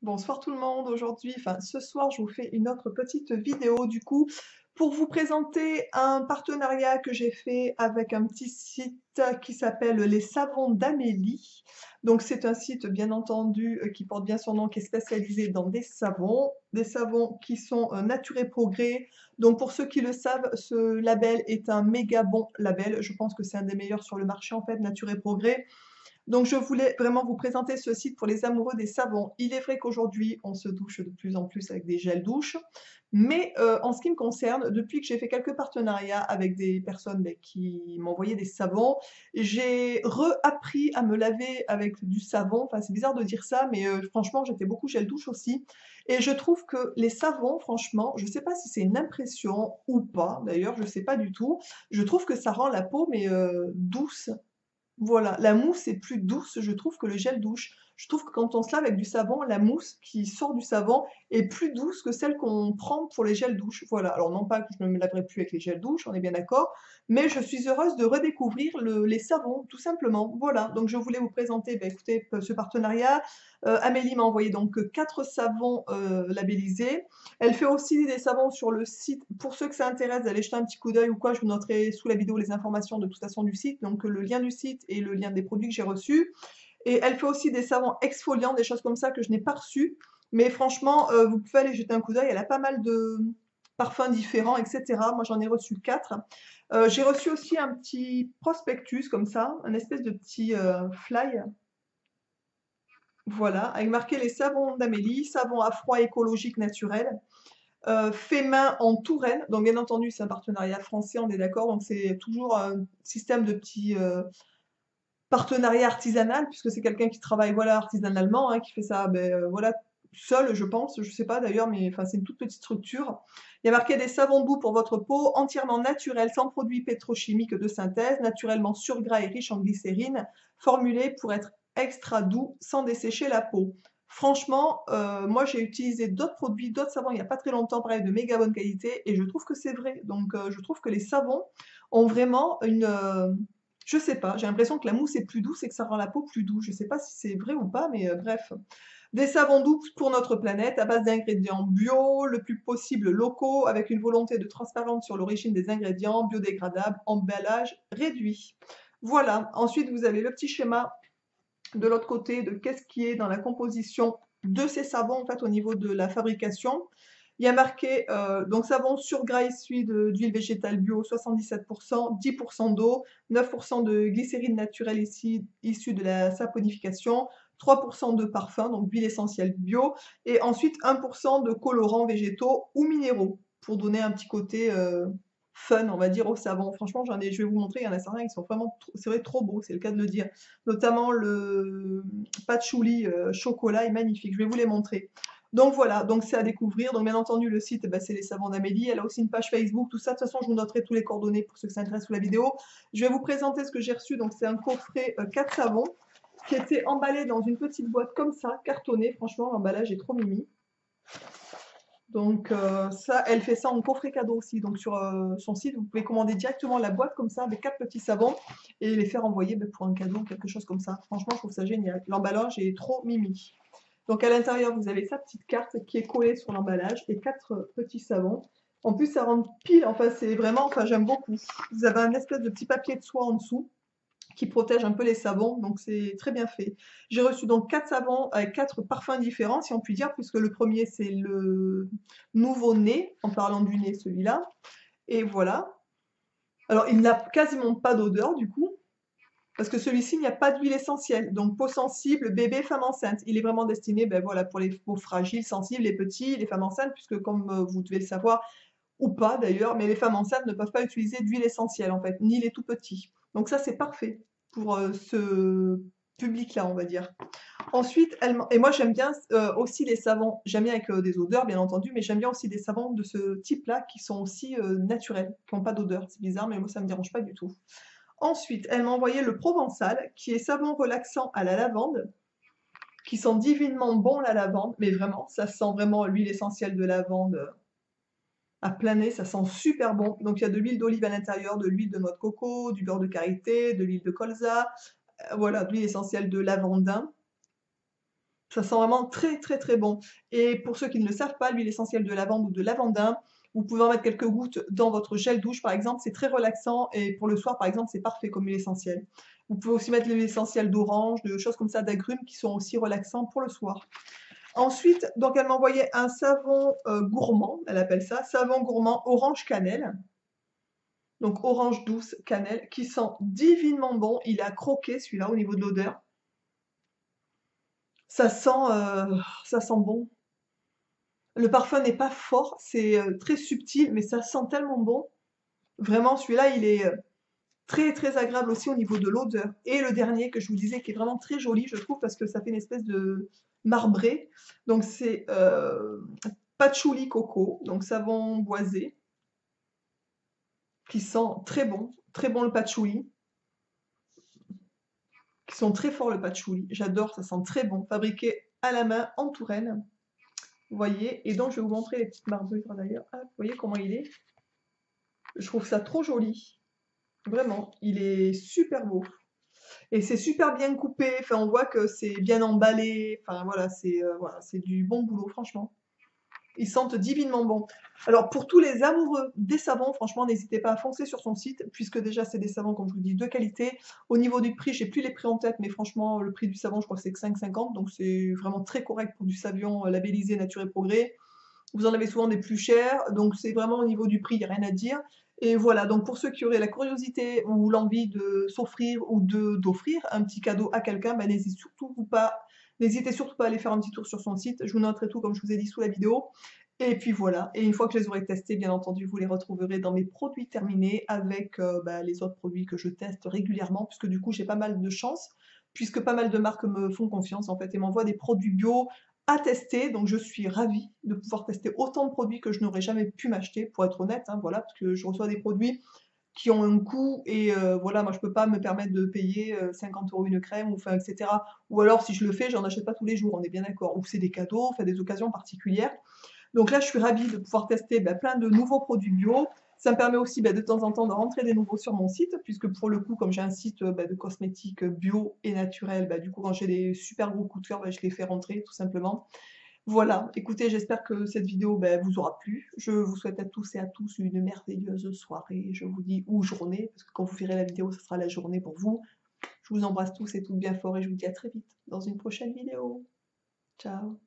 Bonsoir tout le monde. Aujourd'hui, enfin ce soir, je vous fais une autre petite vidéo du coup pour vous présenter un partenariat que j'ai fait avec un petit site qui s'appelle Les Savons d'Amélie. Donc c'est un site bien entendu qui porte bien son nom, qui est spécialisé dans des savons qui sont Nature et Progrès. Donc pour ceux qui le savent, ce label est un méga bon label. Je pense que c'est un des meilleurs sur le marché en fait, Nature et Progrès. Donc je voulais vraiment vous présenter ce site pour les amoureux des savons. Il est vrai qu'aujourd'hui, on se douche de plus en plus avec des gels douche, mais en ce qui me concerne, depuis que j'ai fait quelques partenariats avec des personnes qui m'envoyaient des savons, j'ai reappris à me laver avec du savon. Enfin, c'est bizarre de dire ça, mais franchement, j'étais beaucoup gel douche aussi. Et je trouve que les savons, franchement, je ne sais pas si c'est une impression ou pas, d'ailleurs, je ne sais pas du tout. Je trouve que ça rend la peau, mais douce. Voilà, la mousse est plus douce, je trouve, que le gel douche. Je trouve que quand on se lave avec du savon, la mousse qui sort du savon est plus douce que celle qu'on prend pour les gels douche. Voilà, alors non pas que je ne me laverai plus avec les gels douche, on est bien d'accord, mais je suis heureuse de redécouvrir les savons, tout simplement. Voilà, donc je voulais vous présenter, écoutez, ce partenariat. Amélie m'a envoyé donc 4 savons labellisés. Elle fait aussi des savons sur le site. Pour ceux que ça intéresse d'aller jeter un petit coup d'œil ou quoi, je vous noterai sous la vidéo les informations de toute façon du site, donc le lien du site et le lien des produits que j'ai reçus. Et elle fait aussi des savons exfoliants, des choses comme ça que je n'ai pas reçues. Mais franchement, vous pouvez aller jeter un coup d'œil. Elle a pas mal de parfums différents, etc. Moi, j'en ai reçu 4. J'ai reçu aussi un petit prospectus comme ça, un espèce de petit fly. Voilà, avec marqué les savons d'Amélie, savon à froid écologique naturel. Fait main en Touraine. Donc, bien entendu, c'est un partenariat français, on est d'accord. Donc, c'est toujours un système de petits partenariat artisanal, puisque c'est quelqu'un qui travaille voilà, artisanalement, hein, qui fait ça voilà, seul, je pense. Je sais pas d'ailleurs, mais enfin, c'est une toute petite structure. Il y a marqué des savons doux pour votre peau, entièrement naturels, sans produits pétrochimiques de synthèse, naturellement surgras et riches en glycérine, formulés pour être extra doux sans dessécher la peau. Franchement, moi j'ai utilisé d'autres produits, d'autres savons il n'y a pas très longtemps, pareil, de méga bonne qualité, et je trouve que c'est vrai. Donc je trouve que les savons ont vraiment je sais pas, j'ai l'impression que la mousse est plus douce et que ça rend la peau plus douce. Je sais pas si c'est vrai ou pas, mais bref. Des savons doux pour notre planète à base d'ingrédients bio, le plus possible locaux, avec une volonté de transparence sur l'origine des ingrédients, biodégradables, emballage réduit. Voilà. Ensuite, vous avez le petit schéma de l'autre côté de qu'est-ce qui est dans la composition de ces savons en fait au niveau de la fabrication. Il y a marqué donc savon sur gras issu d'huile végétale bio 77%, 10% d'eau, 9% de glycérine naturelle issue de la saponification, 3% de parfum, donc d'huile essentielle bio, et ensuite 1% de colorants végétaux ou minéraux pour donner un petit côté fun, on va dire, au savon. Franchement, je vais vous montrer, il y en a certains qui sont vraiment, c'est vrai, trop beaux, c'est le cas de le dire. Notamment le patchouli chocolat est magnifique, je vais vous les montrer. Donc voilà, donc c'est à découvrir. Donc bien entendu, le site, c'est les savons d'Amélie. Elle a aussi une page Facebook, tout ça. De toute façon, je vous noterai tous les coordonnées pour ceux qui s'intéressent sous la vidéo. Je vais vous présenter ce que j'ai reçu. Donc c'est un coffret 4 savons qui était emballé dans une petite boîte comme ça, cartonné. Franchement, l'emballage est trop mimi. Donc ça, elle fait ça en coffret cadeau aussi. Donc sur son site, vous pouvez commander directement la boîte comme ça avec 4 petits savons et les faire envoyer pour un cadeau ou quelque chose comme ça. Franchement, je trouve ça génial. L'emballage est trop mimi. Donc à l'intérieur, vous avez sa petite carte qui est collée sur l'emballage et 4 petits savons. En plus, ça rentre pile, enfin c'est vraiment, enfin j'aime beaucoup. Vous avez un espèce de petit papier de soie en dessous qui protège un peu les savons, donc c'est très bien fait. J'ai reçu donc 4 savons avec 4 parfums différents, si on peut dire, puisque le premier c'est le nouveau-né, en parlant du nez celui-là. Et voilà. Alors il n'a quasiment pas d'odeur du coup, parce que celui-ci, il n'y a pas d'huile essentielle. Donc peau sensible, bébé, femme enceinte. Il est vraiment destiné voilà, pour les peaux fragiles, sensibles, les petits, les femmes enceintes, puisque comme vous devez le savoir, ou pas d'ailleurs, mais les femmes enceintes ne peuvent pas utiliser d'huile essentielle en fait, ni les tout petits. Donc ça c'est parfait pour ce public-là, on va dire. Ensuite, et moi j'aime bien aussi les savons, j'aime bien avec des odeurs bien entendu, mais j'aime bien aussi des savons de ce type-là qui sont aussi naturels, qui n'ont pas d'odeur. C'est bizarre, mais moi ça me dérange pas du tout. Ensuite, elle m'a envoyé le Provençal, qui est savon relaxant à la lavande, qui sent divinement bon la lavande, mais vraiment, ça sent vraiment l'huile essentielle de lavande à plein nez, ça sent super bon. Donc il y a de l'huile d'olive à l'intérieur, de l'huile de noix de coco, du beurre de karité, de l'huile de colza, voilà, de l'huile essentielle de lavandin. Ça sent vraiment très très très bon. Et pour ceux qui ne le savent pas, l'huile essentielle de lavande ou de lavandin, vous pouvez en mettre quelques gouttes dans votre gel douche par exemple, c'est très relaxant et pour le soir par exemple, c'est parfait comme huile essentielle. Vous pouvez aussi mettre l'huile essentielle d'orange, de choses comme ça, d'agrumes qui sont aussi relaxants pour le soir. Ensuite, donc elle m'a envoyé un savon gourmand, elle appelle ça, savon gourmand orange cannelle. Donc orange douce cannelle, qui sent divinement bon. Il est à croquer celui-là au niveau de l'odeur. Ça sent, ça sent bon. Le parfum n'est pas fort, c'est très subtil, mais ça sent tellement bon. Vraiment, celui-là, il est très très agréable aussi au niveau de l'odeur. Et le dernier que je vous disais, qui est vraiment très joli, je trouve, parce que ça fait une espèce de marbré. Donc c'est patchouli coco, donc savon boisé, qui sent très bon le patchouli, qui sont très forts le patchouli. J'adore, ça sent très bon, fabriqué à la main en Touraine. Vous voyez, et donc je vais vous montrer les petites marbrures d'ailleurs. Ah, vous voyez comment il est? Je trouve ça trop joli. Vraiment, il est super beau. Et c'est super bien coupé. Enfin, on voit que c'est bien emballé. Enfin, voilà, c'est du bon boulot, franchement. Ils sentent divinement bon. Alors, pour tous les amoureux des savons, franchement, n'hésitez pas à foncer sur son site, puisque déjà, c'est des savons, comme je vous dis, de qualité. Au niveau du prix, j'ai plus les prix en tête, mais franchement, le prix du savon, je crois que c'est que 5,50. Donc, c'est vraiment très correct pour du savon labellisé Nature et Progrès. Vous en avez souvent des plus chers, donc c'est vraiment au niveau du prix, il n'y a rien à dire. Et voilà, donc pour ceux qui auraient la curiosité ou l'envie de s'offrir ou d'offrir un petit cadeau à quelqu'un, ben, n'hésitez surtout pas à aller faire un petit tour sur son site. Je vous noterai tout comme je vous ai dit sous la vidéo. Et puis voilà, et une fois que je les aurai testés, bien entendu, vous les retrouverez dans mes produits terminés avec les autres produits que je teste régulièrement, puisque du coup j'ai pas mal de chance, puisque pas mal de marques me font confiance en fait et m'envoient des produits bio à tester. Donc je suis ravie de pouvoir tester autant de produits que je n'aurais jamais pu m'acheter, pour être honnête, hein, voilà, parce que je reçois des produits qui ont un coût et voilà, moi je peux pas me permettre de payer 50 € une crème, ou enfin, etc. Ou alors si je le fais, j'en achète pas tous les jours, on est bien d'accord. Ou c'est des cadeaux, enfin des occasions particulières. Donc là, je suis ravie de pouvoir tester plein de nouveaux produits bio. Ça me permet aussi de temps en temps de rentrer des nouveaux sur mon site, puisque pour le coup, comme j'ai un site de cosmétiques bio et naturels, du coup, quand j'ai des super gros coups de cœur, je les fais rentrer tout simplement. Voilà, écoutez, j'espère que cette vidéo vous aura plu. Je vous souhaite à tous et à tous une merveilleuse soirée. Je vous dis ou journée, parce que quand vous verrez la vidéo, ce sera la journée pour vous. Je vous embrasse tous et toutes bien fort et je vous dis à très vite dans une prochaine vidéo. Ciao!